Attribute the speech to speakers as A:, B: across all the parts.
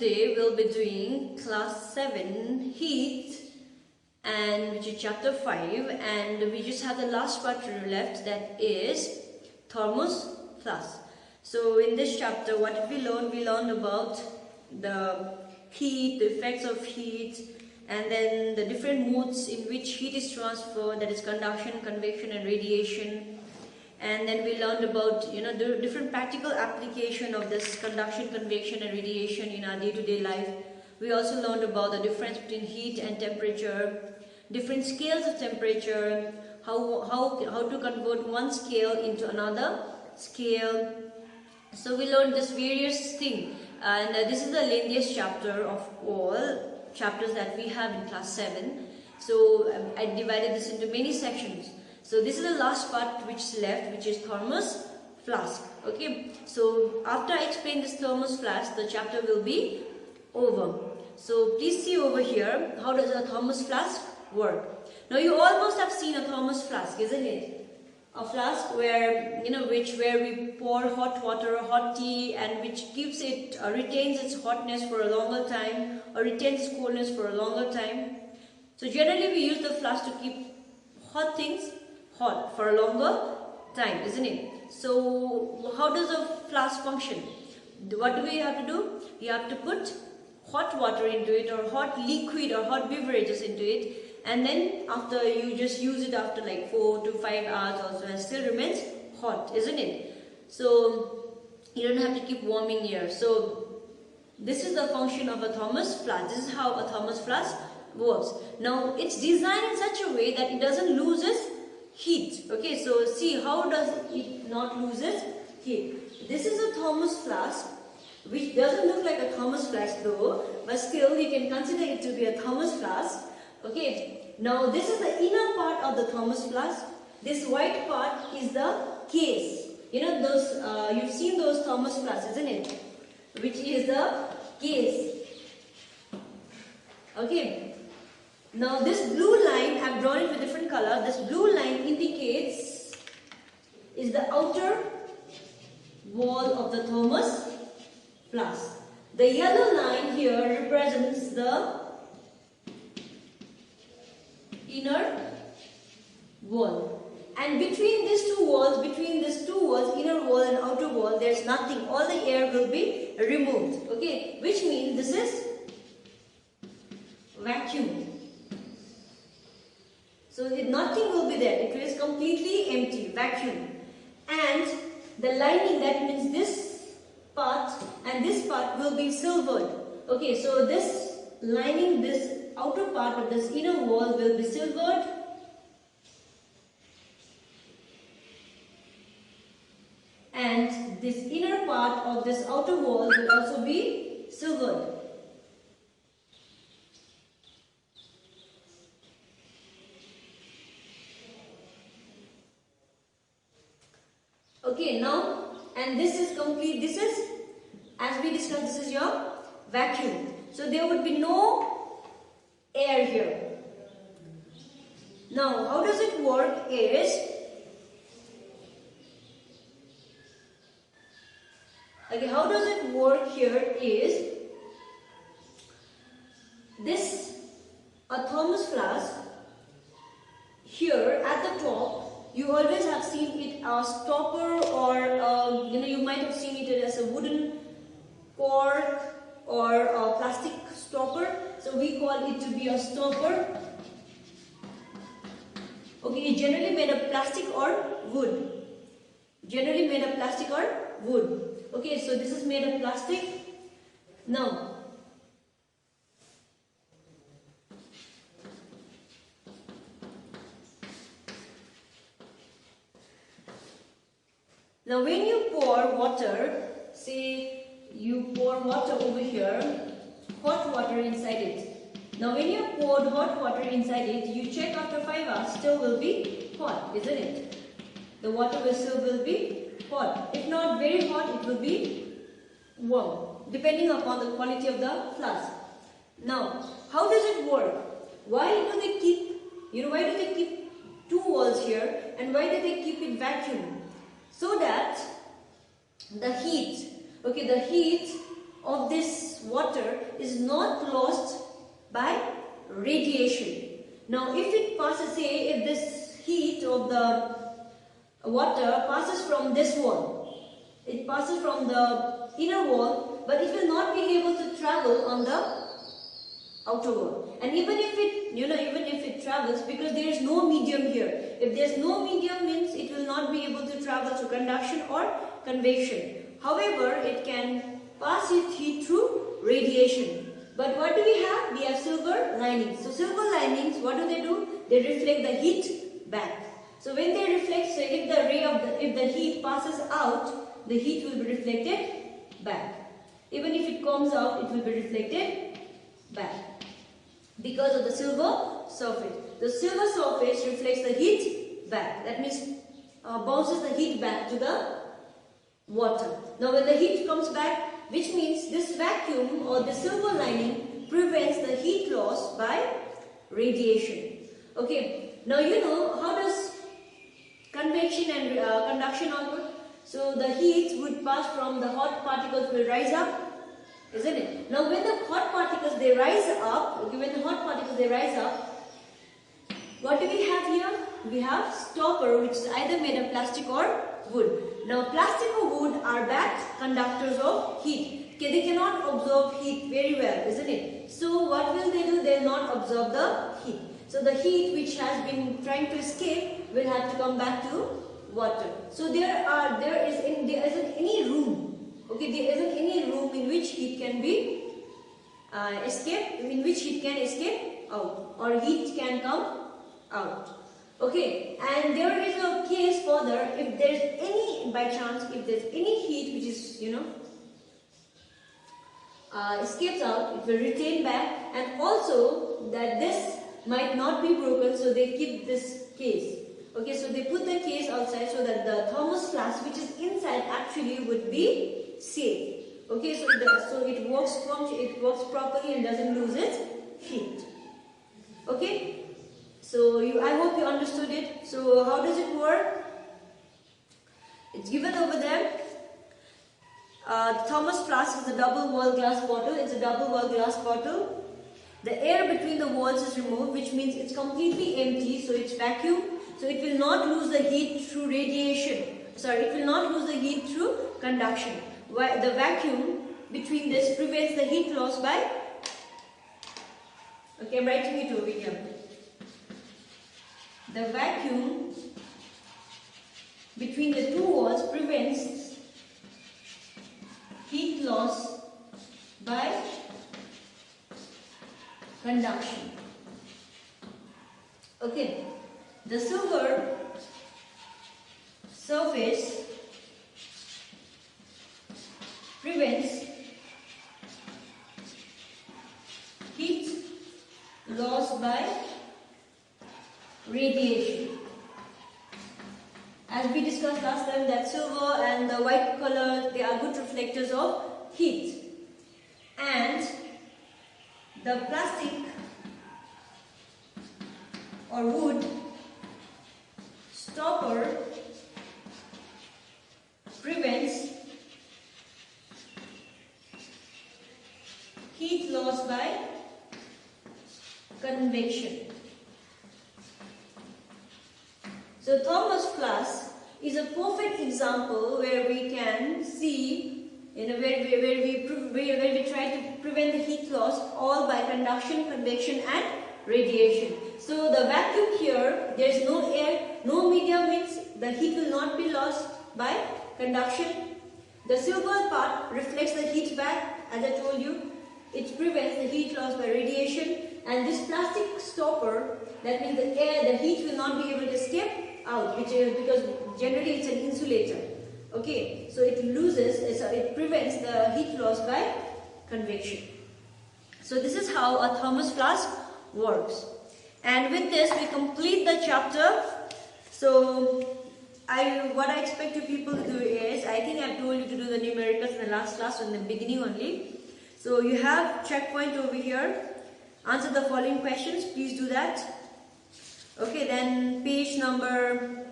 A: today we'll be doing class 7 heat, and which is chapter 5, and we just have the last part left, that is thermos flask. So in this chapter, what did we learn? We learned about the heat, the effects of heat, and then the different modes in which heat is transferred, that is conduction, convection and radiation. And then we learned about the different practical application of this conduction, convection and radiation in our day-to-day life. We also learned about the difference between heat and temperature, different scales of temperature, how to convert one scale into another scale. So we learned this various thing, and this is the lengthiest chapter of all chapters that we have in class 7. So I divided this into many sections. So this is the last part which is left, which is thermos flask. Okay, so after I explain this thermos flask, the chapter will be over. So please see over here, how does a thermos flask work? Now you all must have seen a thermos flask, isn't it? A flask where where we pour hot water, hot tea, and which keeps it retains its hotness for a longer time, or retains its coolness for a longer time. So generally we use the flask to keep hot things hot for a longer time, isn't it? So how does a flask function? What do we have to do? You have to put hot water into it, or hot liquid or hot beverages into it, and then after you just use it after like 4 to 5 hours also, and still remains hot, isn't it? So you don't have to keep warming here. So this is the function of a thermos flask. This is how a thermos flask works. Now it's designed in such a way that it doesn't lose its heat. Okay, so see, how does it not lose its heat? This is a thermos flask, which doesn't look like a thermos flask though, but still you can consider it to be a thermos flask. Okay, now this is the inner part of the thermos flask. This white part is the case. Those you've seen those thermos flasks, isn't it? Which is the case. Okay. Now this blue line, I've drawn it with different color. This blue line indicates is the outer wall of the thermos flask. The yellow line here represents the inner wall. And between these two walls, inner wall and outer wall, there's nothing. All the air will be removed. Okay, which means this is vacuum. So nothing will be there. It is completely empty, vacuum. And the lining, that means this part and this part will be silvered. Okay, so this lining, this outer part of this inner wall will be silvered. And this inner part of this outer wall will also be silvered. Okay, now, and this is complete, this is, as we discussed, this is your vacuum. So there would be no air here. Now, how does it work is, okay, how does it work here is, this, a thermos flask, here at the top, you always have seen it as stopper, or you might have seen it as a wooden cork or a plastic stopper. So we call it to be a stopper. Okay, it's generally made of plastic or wood. Generally made of plastic or wood. Okay, so this is made of plastic. Now when you pour water, say you pour water over here, hot water inside it. Now when you poured hot water inside it, you check after 5 hours, still will be hot, isn't it? The water will be hot. If not very hot, it will be warm, depending upon the quality of the flask. Now, how does it work? Why do they keep two walls here, and why do they keep it vacuum? So that the heat of this water is not lost by radiation. Now if it passes, say if this heat of the water passes from this wall, it passes from the inner wall, but it will not be able to travel on the outer wall. And even if it, even if it travels, because there is no medium here. If there is no medium, means it will not be able to travel through conduction or convection. However, it can pass its heat through radiation. But what do we have? We have silver linings. So silver linings, what do? They reflect the heat back. So when they reflect, so if the ray of if the heat passes out, the heat will be reflected back. Even if it comes out, it will be reflected back. Because of the silver surface. The silver surface reflects the heat back. That means bounces the heat back to the water. Now when the heat comes back, which means this vacuum or the silver lining prevents the heat loss by radiation. Okay, now how does convection and conduction all work? So the heat would pass from the hot particles will rise up, isn't it? Now when the hot particles they rise up, what do we have here? We have stopper, which is either made of plastic or wood. Now plastic or wood are bad conductors of heat. Okay, they cannot absorb heat very well, isn't it? So what will they do? They will not absorb the heat. So the heat which has been trying to escape will have to come back to water. So there isn't any room. Okay, there isn't any room in which heat can be in which heat can escape out, or heat can come out. Okay, and there is a case further, if there's any, by chance, if there's any heat which is, escapes out, it will retain back, and also that this might not be broken, so they keep this case. Okay, so they put the case outside so that the thermos flask which is inside actually would be safe. Okay, so it works properly and doesn't lose its heat. Okay. So I hope you understood it. So how does it work? It's given over there. The thermos flask is a double wall glass bottle. It's a double wall glass bottle. The air between the walls is removed, which means it's completely empty. So it's vacuum. So it will not lose the heat through radiation. It will not lose the heat through conduction. The vacuum between this prevents the heat loss by. Okay, I'm writing it over here. The vacuum between the two walls prevents heat loss by conduction. Okay, the silver surface prevents heat loss by radiation. As we discussed last time, that silver and the white color, they are good reflectors of heat. And the plastic or wood stopper prevents heat loss by convection. So thermos flask is a perfect example where we can see, where we try to prevent the heat loss all by conduction, convection and radiation. So the vacuum here, there is no air, no medium, means the heat will not be lost by conduction. The silver part reflects the heat back, as I told you. It prevents the heat loss by radiation. And this plastic stopper, that means the heat will not be able to escape out, because generally it's an insulator. Okay, so it prevents the heat loss by convection. So this is how a thermos flask works. And with this we complete the chapter. So what I expect you people to do is, I think I've told you to do the numericals in the last class, in the beginning only. So you have checkpoint over here. Answer the following questions. Please do that. Okay, then page number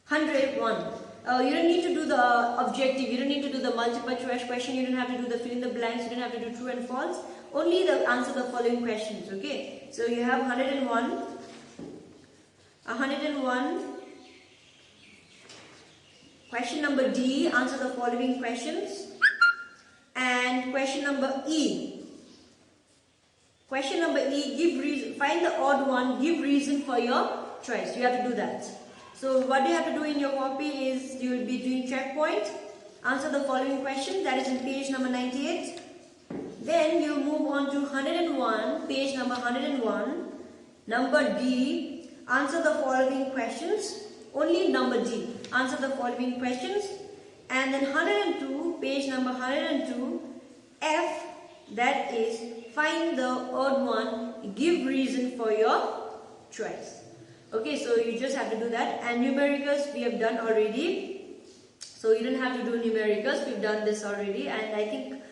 A: 101. You don't need to do the objective, you don't need to do the multiple choice question, you don't have to do the fill in the blanks, you don't have to do true and false, only the answer the following questions. Okay, so you have 101, question number D, answer the following questions, and question number E. Question number E, give reason, find the odd one, give reason for your choice. You have to do that. So what you have to do in your copy is you will be doing checkpoint, answer the following question, that is in page number 98. Then you move on to 101, page number 101, number D, answer the following questions, only number D, answer the following questions, and then 102, page number 102, F, that is find the odd one, give reason for your choice. Okay, so you just have to do that. And numericals we have done already, so you don't have to do numericals, we've done this already. And I think,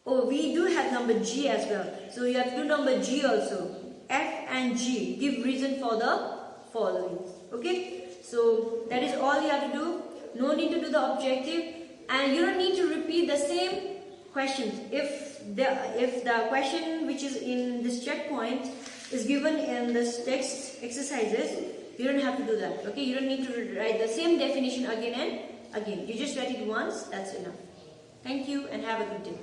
A: oh, we do have number G as well, so you have to do number G also, F and G, give reason for the following. Okay, so that is all you have to do. No need to do the objective, and you don't need to repeat the same questions. If the question which is in this checkpoint is given in this text exercises, you don't have to do that. Okay, you don't need to write the same definition again and again. You just write it once, that's enough. Thank you and have a good day.